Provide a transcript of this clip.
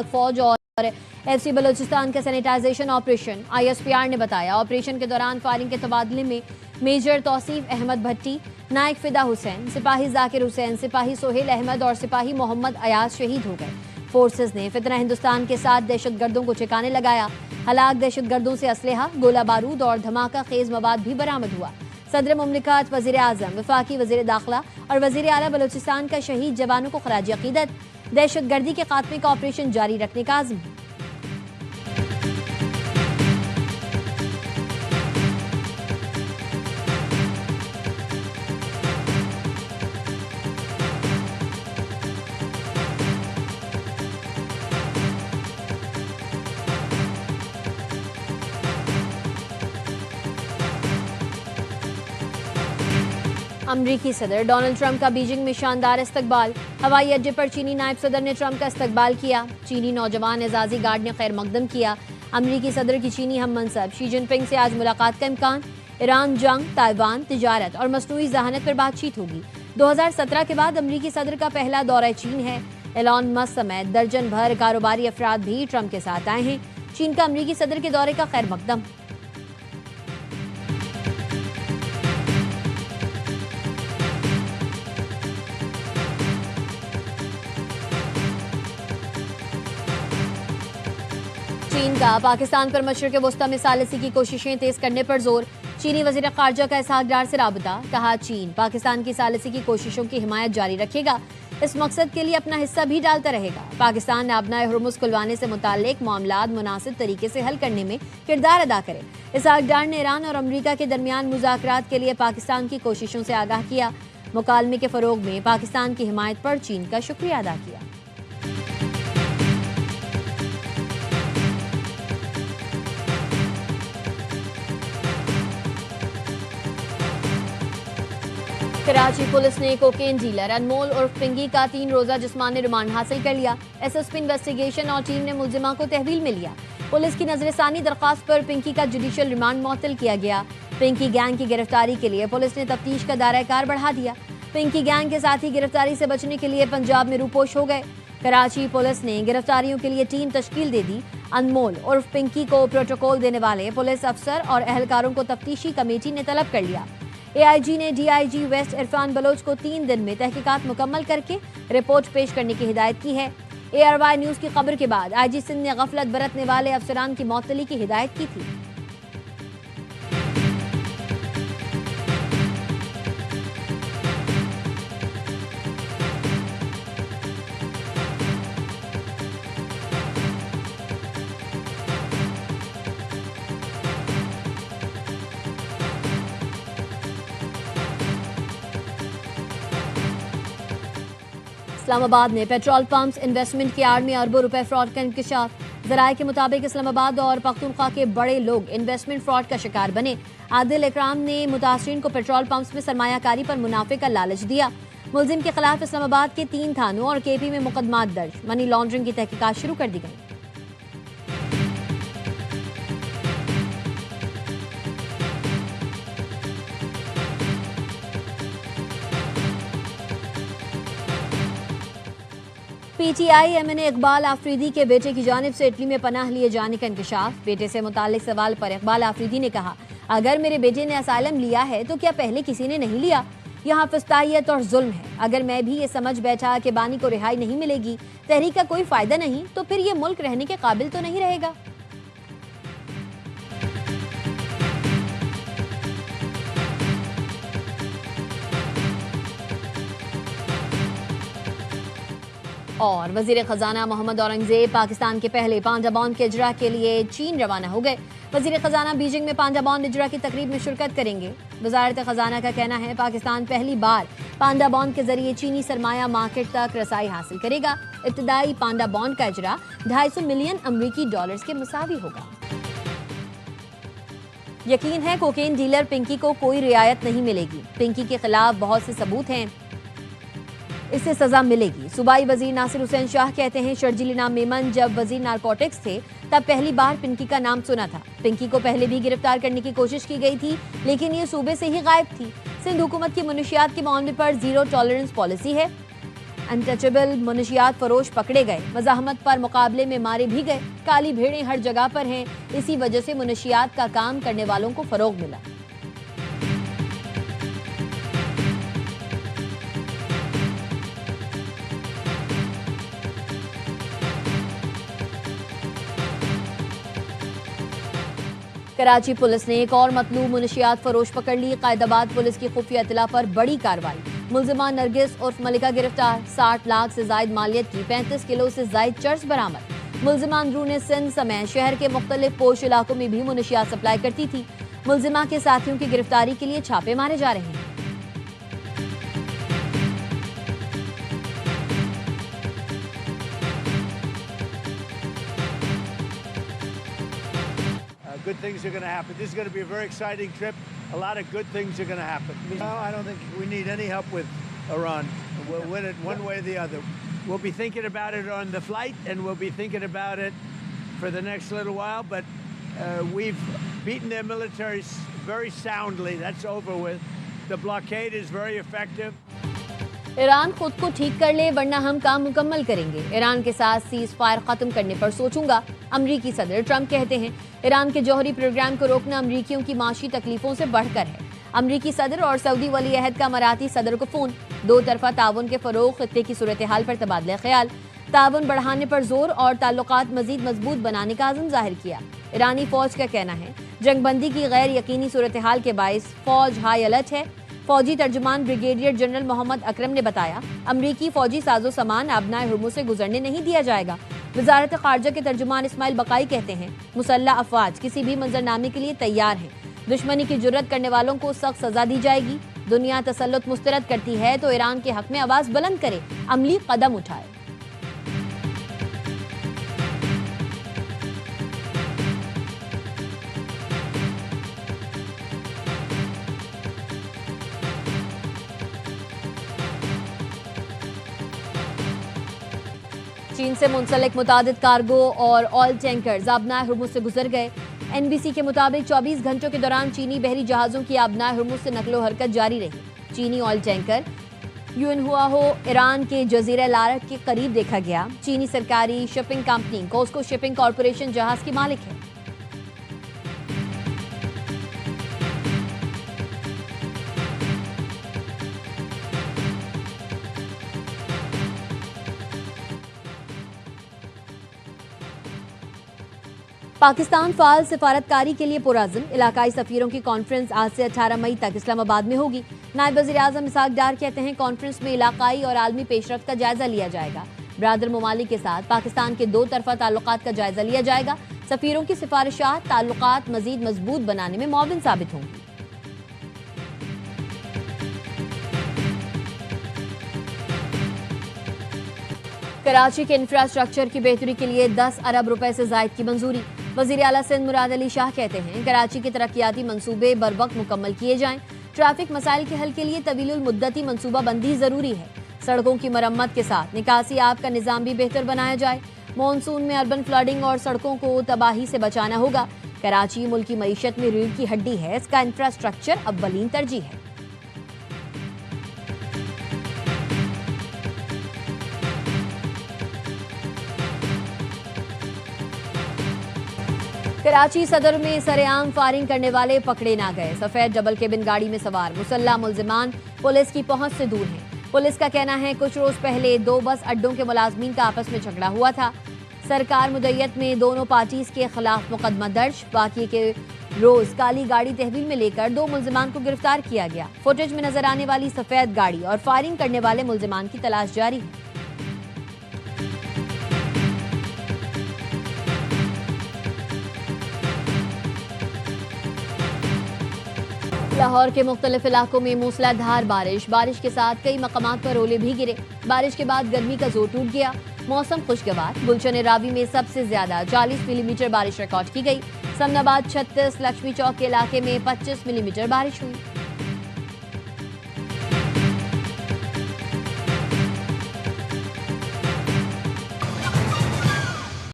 फौज और एफसी बलूचिस्तान का सैनिटाइजेशन ऑपरेशन। आईएसपीआर ने बताया ऑपरेशन के दौरान फायरिंग के तबादले में मेजर तौसीफ अहमद भट्टी, नायक फिदा हुसैन, सिपाही जाकिर हुसैन, सिपाही सोहेल अहमद और सिपाही मोहम्मद अयाज शहीद हो गए। फोर्सेस ने फितना हिंदुस्तान के साथ दहशतगर्दों को ठिकाने लगाया। हलाक दहशतगर्दों से असलहा, गोला बारूद और धमाका खेज मवाद भी बरामद हुआ। सदर मुमलिकत, वजीर आजम, वफाकी वजीर दाखिला और वजीर आला बलूचिस्तान का शहीद जवानों को खराज अकीदत। दहशतगर्दी के खात्मे का ऑपरेशन जारी रखने का आज़म। अमरीकी सदर डोनाल्ड ट्रंप का बीजिंग में शानदार इस्तकबाल। हवाई अड्डे पर चीनी नायब सदर ने ट्रंप का इस्तकबाल किया। चीनी नौजवान एजाजी गार्ड ने खैर मकदम किया। अमरीकी सदर की चीनी हम मनसब शी जिनपिंग से आज मुलाकात का इम्कान। ईरान, जंग, ताइवान, तिजारत और मसनूई जहानत पर बातचीत होगी। 2017 के बाद अमरीकी सदर का पहला दौरा चीन है। एलॉन मस्क समेत दर्जन भर कारोबारी अफराद भी ट्रंप के साथ आए हैं। चीन का अमरीकी सदर के दौरे का खैर मकदम। चीन का पाकिस्तान पर मशरिक़ वस्ता में सालिसी की कोशिशें तेज करने पर जोर। चीनी वज़ीर ख़ारजा का इसहाक डार से राबता। कहा चीन पाकिस्तान की सालिसी की कोशिशों की हिमायत जारी रखेगा। इस मकसद के लिए अपना हिस्सा भी डालता रहेगा। पाकिस्तान अपनाए हुर्मुज़ खुलवाने से मुताल्लिक मामलात मुनासिब तरीके से हल करने में किरदार अदा करे। इसहाक डार ने ईरान और अमरीका के दरमियान मुज़ाकरात के लिए पाकिस्तान की कोशिशों से आगाह किया। मुकालमे के फ़रोग़ में पाकिस्तान की हिमायत पर चीन का शुक्रिया अदा किया। कराची पुलिस ने कोकेन डीलर अनमोल उर्फ पिंकी का 3 रोजा जिस्मानी रिमांड हासिल कर लिया। एसएसपी इन्वेस्टिगेशन और टीम ने मुलजिमा को तहवील में लिया। पुलिस की नजरसानी दरख्वास्त पर पिंकी का जुडिशियल रिमांड मुअत्तल किया गया। पिंकी गैंग की गिरफ्तारी के लिए पुलिस ने तफ्तीश का दायरा-ए-कार बढ़ा दिया। पिंकी गैंग के साथी गिरफ्तारी से बचने के लिए पंजाब में रूपोश हो गए। कराची पुलिस ने गिरफ्तारियों के लिए टीम तश्कील दे दी। अनमोल उर्फ पिंकी को प्रोटोकॉल देने वाले पुलिस अफसर और एहलकारों को तफ्तीशी कमेटी ने तलब कर लिया। एआईजी ने डीआईजी वेस्ट इरफान बलोच को 3 दिन में तहकीकात मुकम्मल करके रिपोर्ट पेश करने की हिदायत की है। एआरवाई न्यूज की खबर के बाद आईजी सिंध ने गफलत बरतने वाले अफसरान की मुअत्तली की हिदायत की थी। इस्लामाबाद में पेट्रोल पंप्स इन्वेस्टमेंट की आड़ में अरबों रुपए फ्रॉड का इंकशाफ। जराये के मुताबिक इस्लामाबाद और पख्तूनख्वा के बड़े लोग इन्वेस्टमेंट फ्रॉड का शिकार बने। आदिल इकराम ने मुतासरीन को पेट्रोल पंप्स में सरमायाकारी पर मुनाफे का लालच दिया। मुलजिम के खिलाफ इस्लामाबाद के 3 थानों और केपी में मुकदमात दर्ज। मनी लॉन्ड्रिंग की तहकीकात शुरू कर दी गई। पीटीआई एमएनए इकबाल आफरीदी के बेटे की जानिब से इटली में पनाह लिए जाने का इंकशाफ। बेटे से मुताल्लिक सवाल पर इकबाल आफरीदी ने कहा, अगर मेरे बेटे ने असाइलम लिया है तो क्या पहले किसी ने नहीं लिया? यहाँ फस्तायत और जुल्म है। अगर मैं भी ये समझ बैठा कि बानी को रिहाई नहीं मिलेगी, तहरीक का कोई फायदा नहीं, तो फिर ये मुल्क रहने के काबिल तो नहीं रहेगा। और वजीर खजाना मोहम्मद औरंगजेब पाकिस्तान के पहले पांडा बॉन्ड के इजरा के लिए चीन रवाना हो गए। वजीर खजाना बीजिंग में पांडा बॉन्ड इजरा की तकरीब में शिरकत करेंगे। वजारत खजाना का कहना है पाकिस्तान पहली बार पांडा बॉन्ड के जरिए चीनी सरमाया मार्केट तक रसाई हासिल करेगा। इब्तदाई पांडा बॉन्ड का इजरा 250 मिलियन अमरीकी डॉलर्स के मुसावी होगा। यकीन है कोकेन डीलर पिंकी को कोई रियायत नहीं मिलेगी। पिंकी के खिलाफ बहुत से सबूत हैं, इससे सजा मिलेगी। सूबाई वजीर नासिर हुसैन शाह कहते हैं शर्जील इनाम मेमन जब वजीर नारकोटिक्स थे तब पहली बार पिंकी का नाम सुना था। पिंकी को पहले भी गिरफ्तार करने की कोशिश की गई थी, लेकिन ये सूबे से ही गायब थी। सिंध हुकूमत की मुनशियात के मामले पर जीरो टॉलरेंस पॉलिसी है। अनटचेबल मुनशियात फरोश पकड़े गए, मज़ाहमत पर मुकाबले में मारे भी गए। काली भेड़ें हर जगह पर हैं, इसी वजह से मुनशियात का काम करने वालों को फरोग मिला। कराची पुलिस ने एक और मतलूब मुनशियात फरोश पकड़ ली। कायदाबाद पुलिस की खुफिया इत्तला पर बड़ी कार्रवाई। मुल्जिमा नरगिस उर्फ मलिका गिरफ्तार। 60 लाख से जायद मालियत की 35 किलो से जायद चर्स बरामद। मुल्जिमा अंदरून सिंध समेत शहर के मुख्तलिफ पोश इलाकों में भी मुनशियात सप्लाई करती थी। मुल्जिमा के साथियों की गिरफ्तारी के लिए छापे मारे जा रहे हैं। Good things are going to happen. This is going to be a very exciting trip. A lot of good things are going to happen. No, I don't think we need any help with Iran. We'll win it one way or the other. We'll be thinking about it on the flight, and we'll be thinking about it for the next little while. But we've beaten their militaries very soundly. That's over with. The blockade is very effective. Iran खुद को ठीक कर ले वरना हम काम मुकम्मल करेंगे। ईरान के साथ सीज फायर खत्म करने पर सोचूंगा, अमरीकी सदर ट्रंप कहते हैं। ईरान के जौहरी प्रोग्राम को रोकना अमरीकियों की माशी तकलीफों से बढ़कर है। अमरीकी सदर और सऊदी वली अहद का अमाराती सदर को फोन। दो तरफा ताउन के फरोग, खित्ते की सूरत हाल पर तबादला ख्याल, ताउन बढ़ाने पर जोर और ताल्लुकात मजीद मजबूत बनाने का आज़म जाहिर किया। ईरानी फौज का कहना है जंगबंदी की गैर यकीनी सूरत हाल के बायस फौज हाई अलर्ट है। फौजी तर्जुमान ब्रिगेडियर जनरल मोहम्मद अकरम ने बताया, अमरीकी फौजी साजो सामान आबनाए हुर्मुज से गुजरने नहीं दिया जाएगा। वजारत खारजा के तर्जुमान इस्माइल बकाई कहते हैं, मुसल्लह अफवाज किसी भी मंजरनामे के लिए तैयार हैं। दुश्मनी की जुर्रत करने वालों को सख्त सजा दी जाएगी। दुनिया तसल्लुत मुस्तरद करती है तो ईरान के हक में आवाज बुलंद करे, अमली कदम उठाए। चीन से मुंसलिक मुतादिद कार्गो और ऑयल टैंकर आबनाए हुर्मुज से गुजर गए। NBC के मुताबिक 24 घंटों के दौरान चीनी बहरी जहाज़ों की आबनाए हुर्मुज से नकलो हरकत जारी रही। चीनी ऑयल टैंकर युनहुआहो ईरान के जजीरा लारक के करीब देखा गया। चीनी सरकारी shipping company Cosco shipping corporation जहाज की मालिक है। पाकिस्तान फाल सिफारतकारी के लिए पुराज़म। इलाकाई सफ़ीरों की कॉन्फ्रेंस आज से 18 मई तक इस्लामाबाद में होगी। नायब वज़ीर आज़म इसहाक डार कहते हैं, कॉन्फ्रेंस में इलाकाई और आलमी पेशरफ्त का जायजा लिया जाएगा। ब्रादर ममालिक के साथ पाकिस्तान के दो तरफा ताल्लुकात का जायजा लिया जाएगा। सफ़ीरों की सिफारिशात ताल्लुकात मज़ीद मजबूत बनाने में मुआविन साबित होंगी। कराची के इंफ्रास्ट्रक्चर की बेहतरी के लिए 10 अरब रुपए से जायद की मंजूरी। वज़ीर आला सिंध मुराद अली शाह कहते हैं, कराची के तरक्याती मंसूबे बरवक्त मुकम्मल किए जाएं। ट्रैफिक मसाइल के हल के लिए तवीलुल मुद्दती मंसूबा बंदी जरूरी है। सड़कों की मरम्मत के साथ निकासी आब का निज़ाम भी बेहतर बनाया जाए। मानसून में अर्बन फ्लडिंग और सड़कों को तबाही से बचाना होगा। कराची मुल्क की मईशत में रीढ़ की हड्डी है, इसका इंफ्रास्ट्रक्चर अव्वलीन तरजीह है। कराची सदर में सरेआम फायरिंग करने वाले पकड़े ना गए। सफेद डबल केबिन गाड़ी में सवार मुसल्लह मुल्जिमान पुलिस की पहुंच से दूर हैं। पुलिस का कहना है, कुछ रोज पहले दो बस अड्डों के मुलाजमीन का आपस में झगड़ा हुआ था। सरकार मुद्दत में दोनों पार्टीज के खिलाफ मुकदमा दर्ज। बाकी के रोज काली गाड़ी तहवील में लेकर दो मुल्जिमान को गिरफ्तार किया गया। फुटेज में नजर आने वाली सफेद गाड़ी और फायरिंग करने वाले मुल्जिमान की तलाश जारी है। लाहौर के मुख्तलिफ इलाकों में मूसलाधार बारिश के साथ कई मकामात पर ओले भी गिरे। बारिश के बाद गर्मी का जोर टूट गया। मौसम खुशगवार। गुलशन रावी में सबसे ज्यादा 40 मिलीमीटर बारिश रिकॉर्ड की गई। समनाबाद 36, लक्ष्मी चौक के इलाके में 25 मिलीमीटर बारिश हुई।